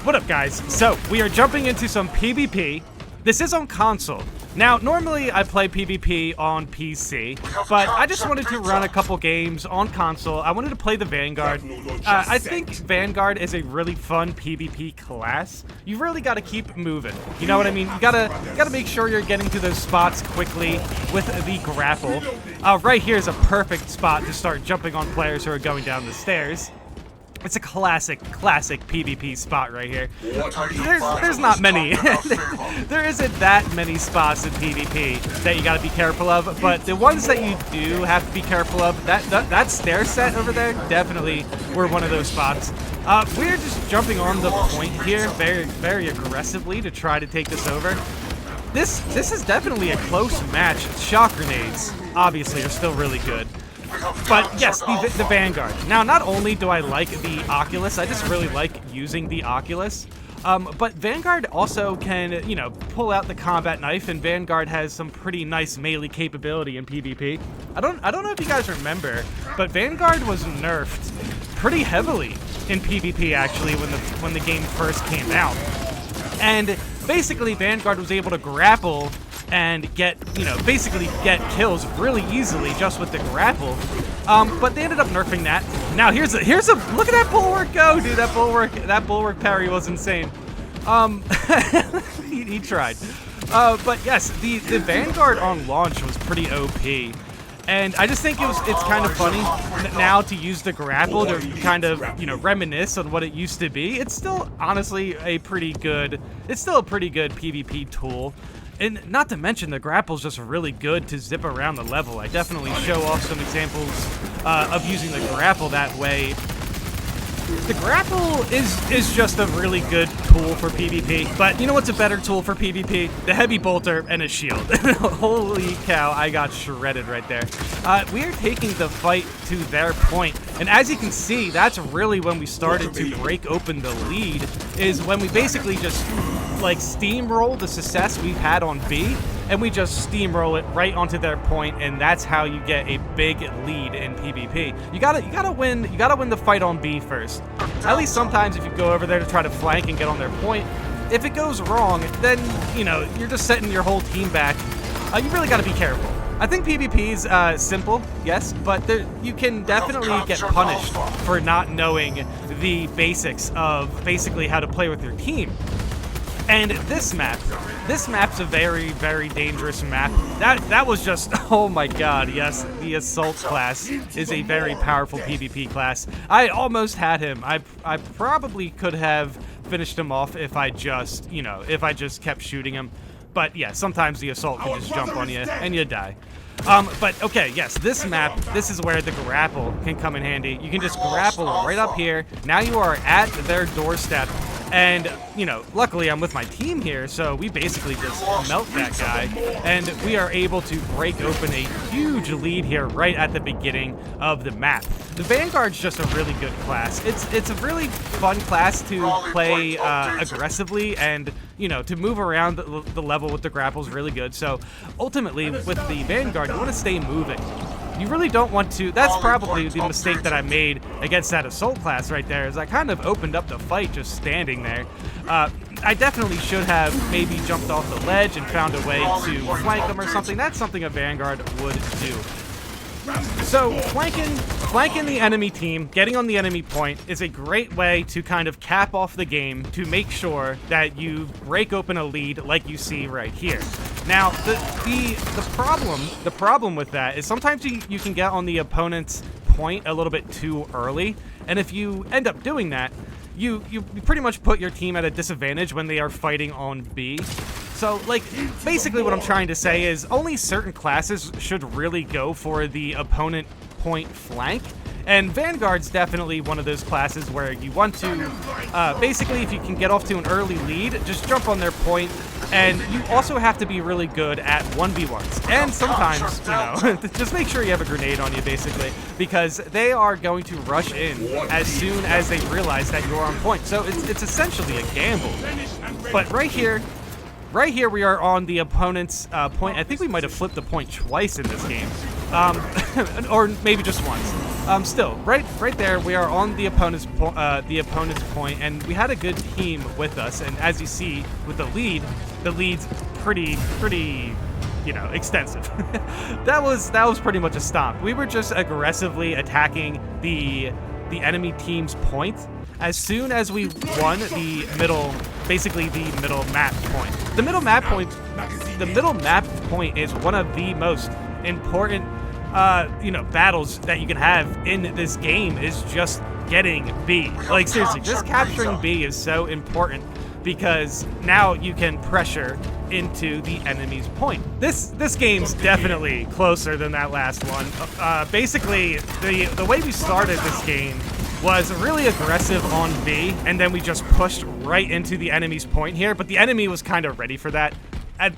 What up, guys? So, we are jumping into some PvP. This is on console. Now, normally I play PvP on PC, but I just wanted to run a couple games on console. I wanted to play the Vanguard. I think Vanguard is a really fun PvP class. You really got to keep moving. You know what I mean? You gotta make sure you're getting to those spots quickly with the grapple. Right here is a perfect spot to start jumping on players who are going down the stairs. It's a classic PvP spot right here. There's not many. There isn't that many spots in PvP that you gotta be careful of, but the ones that you do have to be careful of, that stair set over there definitely were one of those spots. We're just jumping on the point here very aggressively to try to take this over. This is definitely a close match. Shock grenades, obviously, are still really good. But yes, the Vanguard. Now, not only do I like the Oculus, I just really like using the Oculus. But Vanguard also can, you know, pull out the combat knife, and Vanguard has some pretty nice melee capability in PvP. I don't know if you guys remember, but Vanguard was nerfed pretty heavily in PvP actually when the game first came out. And basically, Vanguard was able to grapple and get kills really easily just with the grapple. But they ended up nerfing that. Now here's a look at that bulwark go, dude. That bulwark parry was insane. He tried. But yes, the Vanguard on launch was pretty OP. And I just think it's kind of funny now to use the grapple to kind of, you know, reminisce on what it used to be. It's still honestly a pretty good PvP tool. And not to mention, the grapple's just really good to zip around the level. I definitely show off some examples of using the grapple that way. The grapple is just a really good tool for PvP, but you know what's a better tool for PvP? The heavy bolter and a shield. Holy cow, I got shredded right there. We are taking the fight to their point, and as you can see, that's really when we started to break open the lead, is when we basically just like steamroll the success we've had on B, and we just steamroll it right onto their point, and that's how you get a big lead in PvP. You gotta win the fight on B first. At least sometimes if you go over there to try to flank and get on their point, if it goes wrong, then you know you're just setting your whole team back. You really gotta be careful. I think PvP is simple, yes, but you can definitely get punished for not knowing the basics of basically how to play with your team. And this map's a very dangerous map. That was just, oh my god, yes, the Assault class is a very powerful PvP class. I almost had him. I probably could have finished him off if I just kept shooting him. But yeah, sometimes the Assault can just jump on you and you die. But okay, yes, this is where the grapple can come in handy. You can just grapple right up here. Now you are at their doorstep. And, you know, luckily I'm with my team here, so we basically just melt that guy, and we are able to break open a huge lead here right at the beginning of the map. The Vanguard's just a really good class. It's a really fun class to play aggressively, and, you know, to move around the level with the grapple is really good. So, ultimately, with the Vanguard, you want to stay moving. You really don't want to. That's probably the mistake that I made against that Assault class right there, is I kind of opened up the fight just standing there. I definitely should have maybe jumped off the ledge and found a way to flank them or something. That's something a Vanguard would do. So flanking the enemy team, getting on the enemy point, is a great way to kind of cap off the game to make sure that you break open a lead like you see right here. Now, the problem with that is sometimes you can get on the opponent's point a little bit too early, and if you end up doing that, you pretty much put your team at a disadvantage when they are fighting on B. So, like, basically what I'm trying to say is only certain classes should really go for the opponent point flank. And Vanguard's definitely one of those classes where you want to, basically, if you can get off to an early lead, just jump on their point. And you also have to be really good at 1v1s. And sometimes, you know, just make sure you have a grenade on you, basically, because they are going to rush in as soon as they realize that you're on point. So it's essentially a gamble. But right here we are on the opponent's point. I think we might have flipped the point twice in this game. Or maybe just once. Still, right there, we are on the opponent's point, and we had a good team with us. And as you see with the lead's pretty, you know, extensive. that was pretty much a stomp. We were just aggressively attacking the enemy team's point. As soon as we won the middle, basically the middle map point. The middle map point is one of the most important you know, battles that you can have in this game, is just getting B. Like, seriously, just capturing B is so important, because now you can pressure into the enemy's point. This game's definitely closer than that last one. Basically, the way we started this game was really aggressive on B, and then we just pushed right into the enemy's point here, but the enemy was kind of ready for that.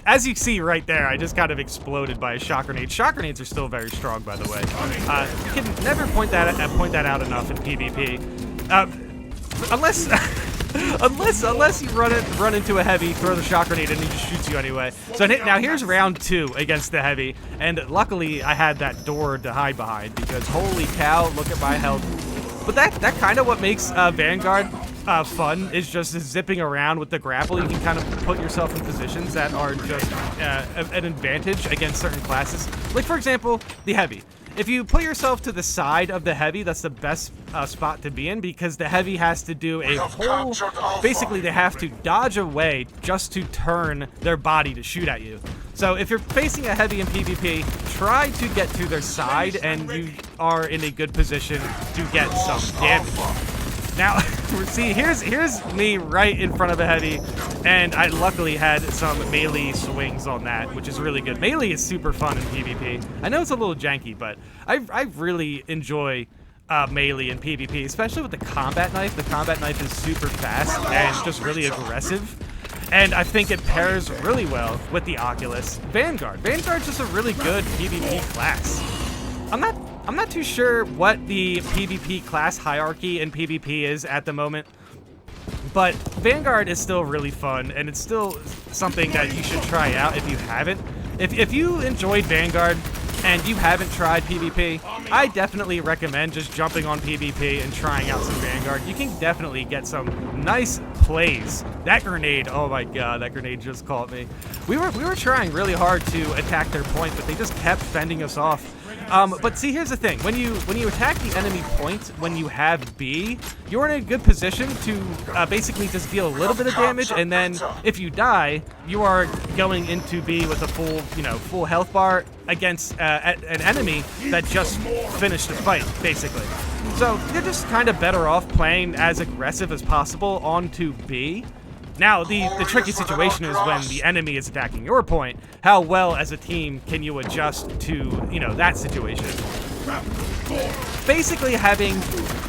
As you see right there, I just kind of exploded by a shock grenade. Shock grenades are still very strong, by the way. You can never point that out enough in PvP. Unless you run into a heavy, throw the shock grenade, and he just shoots you anyway. So now here's round 2 against the heavy, and luckily I had that door to hide behind, because holy cow, look at my health. But that kind of what makes Vanguard fun, is just zipping around with the grapple. You can kind of put yourself in positions that are just an advantage against certain classes. Like, for example, the heavy. If you put yourself to the side of the heavy, that's the best spot to be in, because the heavy has to do a whole... Basically, they have to dodge away just to turn their body to shoot at you. So if you're facing a heavy in PvP, try to get to their side, and you are in a good position to get some damage. Now, see, here's me right in front of a heavy, and I luckily had some melee swings on that, which is really good. Melee is super fun in PvP. I know it's a little janky, but I really enjoy melee in PvP, especially with the combat knife. The combat knife is super fast and just really aggressive, and I think it pairs really well with the Oculus. Vanguard's just a really good PvP class. I'm not too sure what the PvP class hierarchy in PvP is at the moment, but Vanguard is still really fun, and it's still something that you should try out if you haven't. If you enjoyed Vanguard and you haven't tried PvP, I definitely recommend just jumping on PvP and trying out some Vanguard. You can definitely get some nice plays. That grenade, oh my god, that grenade just caught me. We were trying really hard to attack their point, but they just kept fending us off. But see, here's the thing. When you attack the enemy point, when you have B, you're in a good position to basically just deal a little bit of damage, and then if you die, you are going into B with a full health bar against an enemy that just finished the fight, basically. So you're just kind of better off playing as aggressive as possible onto B. Now, the tricky situation is when the enemy is attacking your point. How well as a team can you adjust to, that situation? Basically, having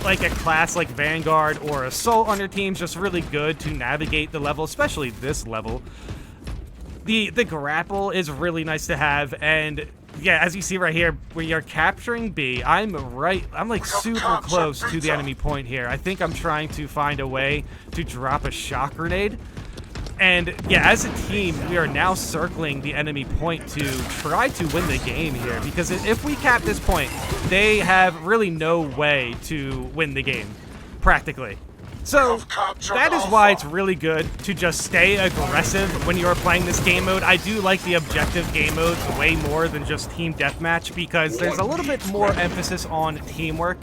like a class like Vanguard or Assault on your team is just really good to navigate the level, especially this level. The grapple is really nice to have, and yeah, as you see right here, when you're capturing B, I'm like super close to the enemy point here. I think I'm trying to find a way to drop a shock grenade. And yeah, as a team, we are now circling the enemy point to try to win the game here, because if we cap this point, they have really no way to win the game, practically. So that is why it's really good to just stay aggressive when you're playing this game mode. I do like the objective game modes way more than just team deathmatch, because there's a little bit more emphasis on teamwork.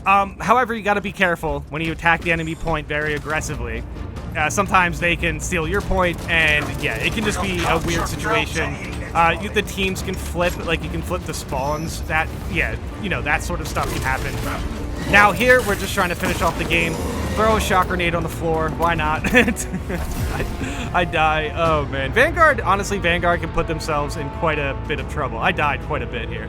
However, you got to be careful when you attack the enemy point very aggressively. Sometimes they can steal your point, and yeah, it can just be a weird situation. The teams can flip, like you can flip the spawns. That sort of stuff can happen. Now here, we're just trying to finish off the game. Throw a shock grenade on the floor. Why not? I die. Oh, man. Vanguard, honestly, Vanguard can put themselves in quite a bit of trouble. I died quite a bit here.